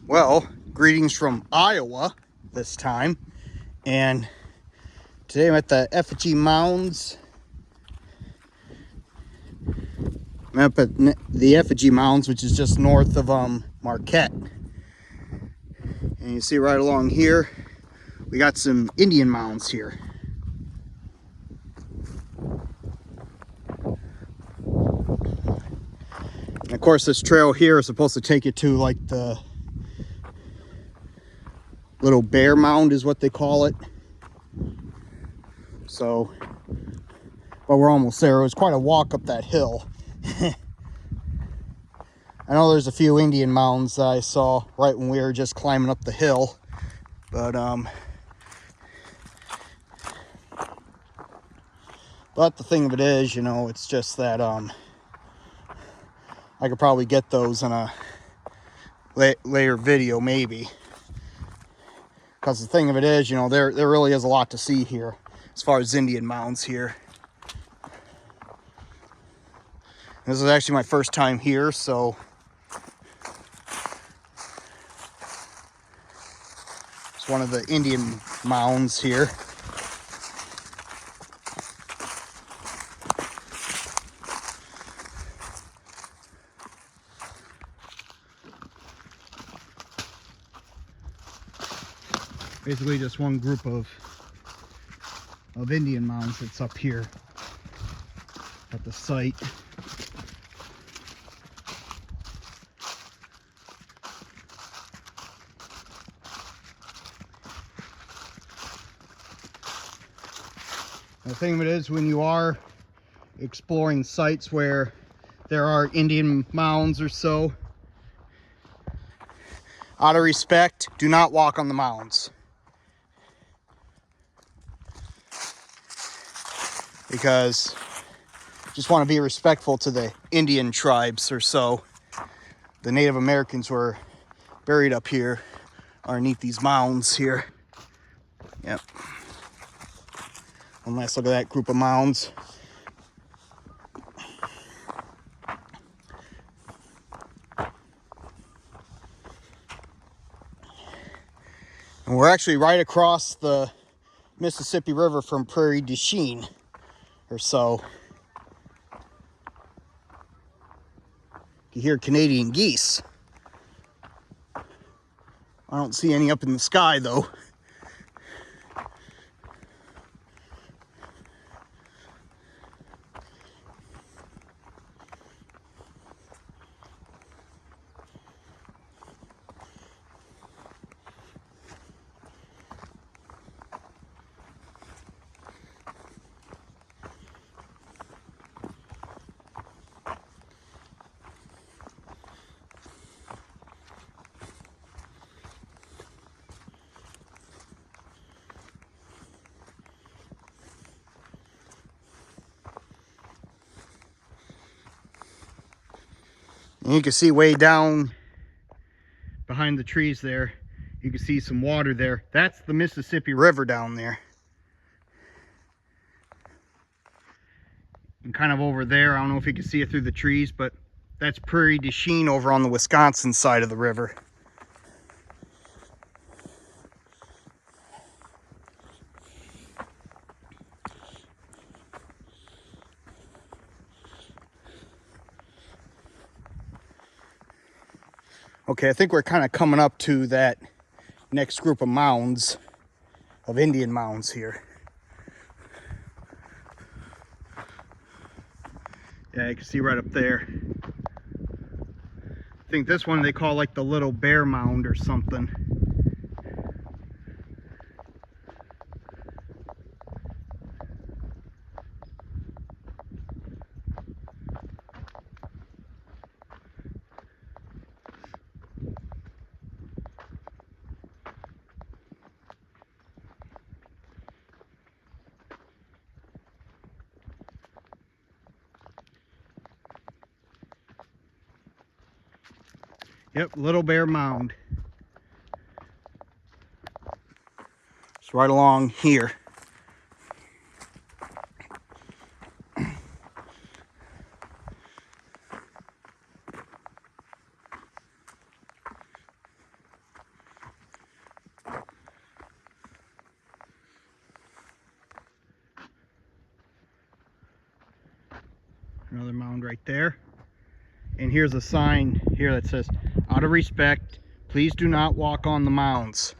Well, greetings from Iowa this time, and today I'm at the Effigy Mounds. I'm up at the Effigy Mounds, which is just north of Marquette. And you see right along here, we got some Indian mounds here. And of course, this trail here is supposed to take you to like the Little Bear Mound is what they call it. So, but we're almost there. It was quite a walk up that hill. I know there's a few Indian mounds that I saw right when we were just climbing up the hill, but the thing of it is, you know, it's just that I could probably get those in a later video maybe, because the thing of it is, you know, there really is a lot to see here as far as Indian mounds here. This is actually my first time here, so it's one of the Indian mounds here. Basically just one group of Indian mounds that's up here at the site. The thing of it is, when you are exploring sites where there are Indian mounds or so, out of respect, do not walk on the mounds. Because just want to be respectful to the Indian tribes or so. The Native Americans were buried up here underneath these mounds here. Yep. One last look at that group of mounds. And we're actually right across the Mississippi River from Prairie du Chien or so. You hear Canadian geese. I don't see any up in the sky though. And you can see way down behind the trees there, you can see some water there. That's the Mississippi River down there. And kind of over there, I don't know if you can see it through the trees, but that's Prairie du Chien over on the Wisconsin side of the river. Okay, I think we're kind of coming up to that next group of mounds, of Indian mounds here. Yeah, you can see right up there. I think this one they call like the Little Bear Mound or something. Yep, Little Bear Mound. It's right along here. Another mound right there. And here's a sign here that says, out of respect, please do not walk on the mounds.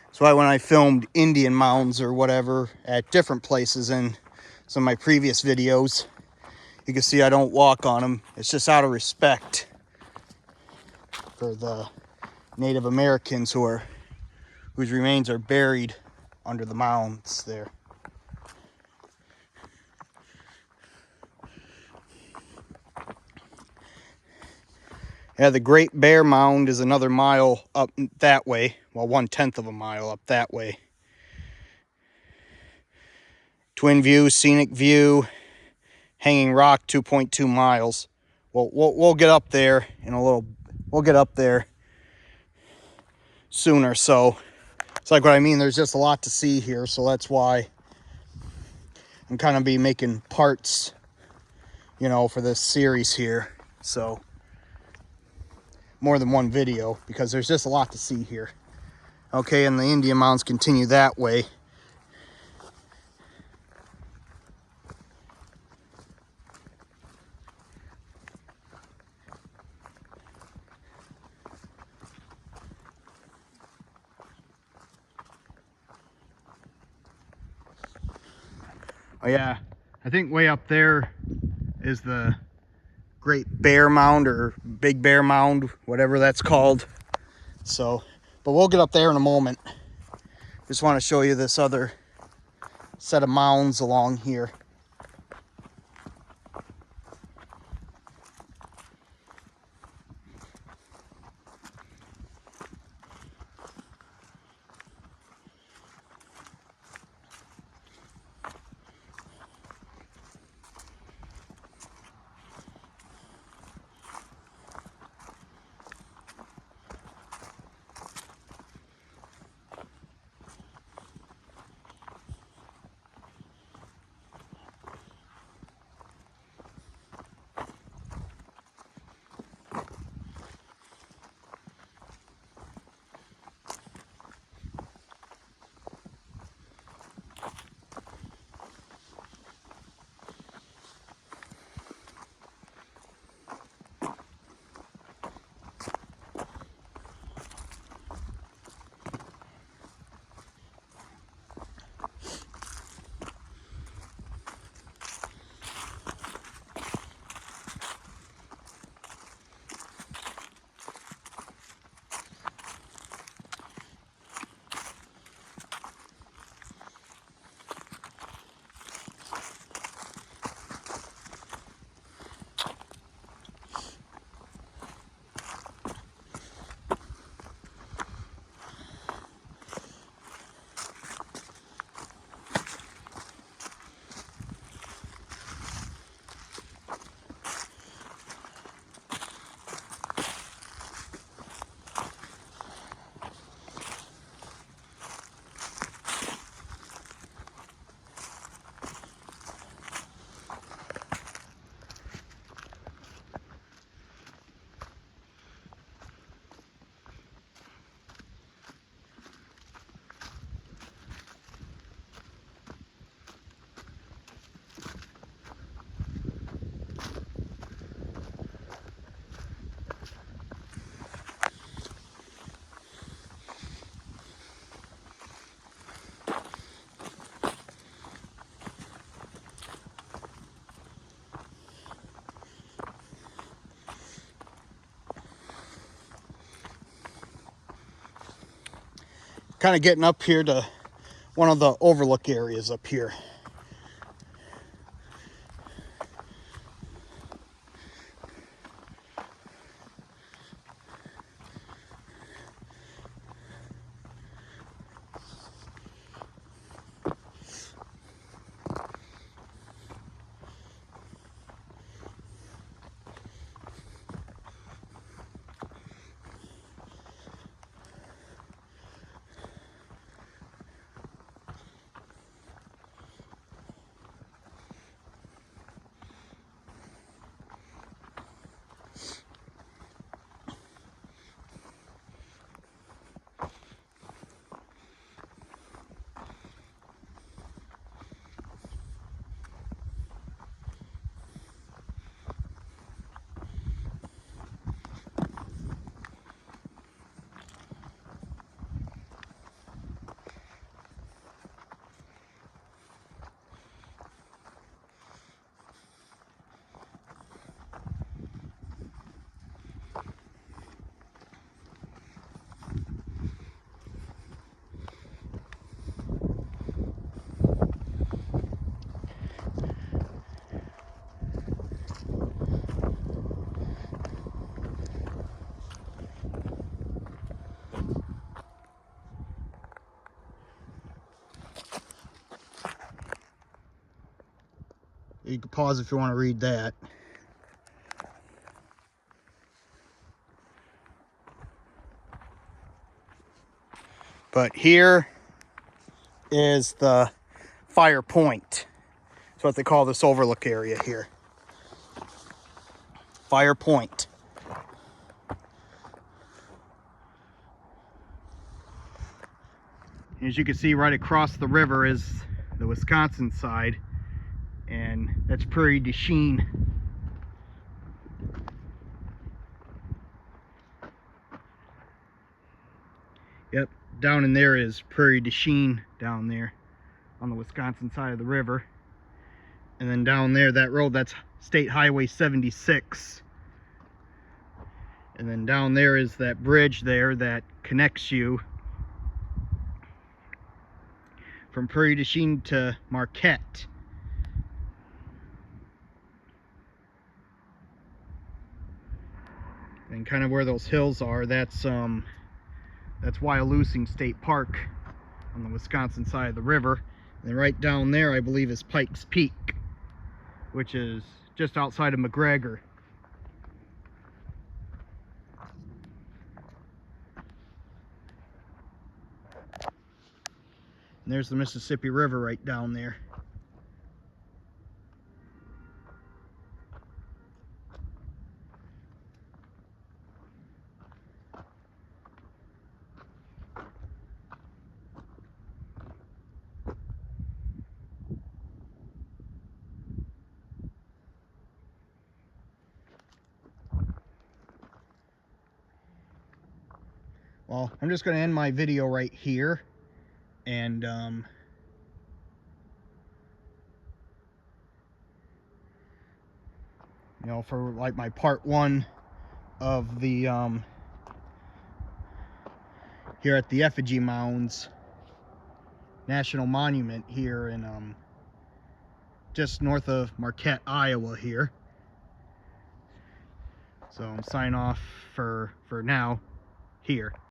That's why when I filmed Indian mounds or whatever at different places in some of my previous videos, you can see I don't walk on them. It's just out of respect for the Native Americans whose remains are buried under the mounds there. Yeah, the Great Bear Mound is another mile up that way. Well, 1/10 of a mile up that way. Twin View, Scenic View, Hanging Rock, 2.2 miles. Well, we'll get up there in a little. We'll get up there sooner. So it's like what I mean. There's just a lot to see here, so that's why I'm kind of be making parts, you know, for this series here. So more than one video because there's just a lot to see here. Okay, and the Indian mounds continue that way. Oh yeah, I think way up there is the Great Bear Mound or Big Bear Mound, whatever that's called. So, but we'll get up there in a moment. Just want to show you this other set of mounds along here. Kind of getting up here to one of the overlook areas up here. You can pause if you want to read that. But here is the fire point. That's what they call this overlook area here. Fire point. As you can see, right across the river is the Wisconsin side, and that's Prairie du Chien. Yep, down in there is Prairie du Chien down there on the Wisconsin side of the river. And then down there, that road, that's State Highway 76. And then down there is that bridge there that connects you from Prairie du Chien to Marquette. And kind of where those hills are, that's Wyalusing State Park on the Wisconsin side of the river. And then right down there, I believe, is Pikes Peak, which is just outside of McGregor. And there's the Mississippi River right down there. Well, I'm just going to end my video right here. And you know, for like my part 1 of the here at the Effigy Mounds National Monument here in just north of Marquette, Iowa here. So I'm signing off for now here.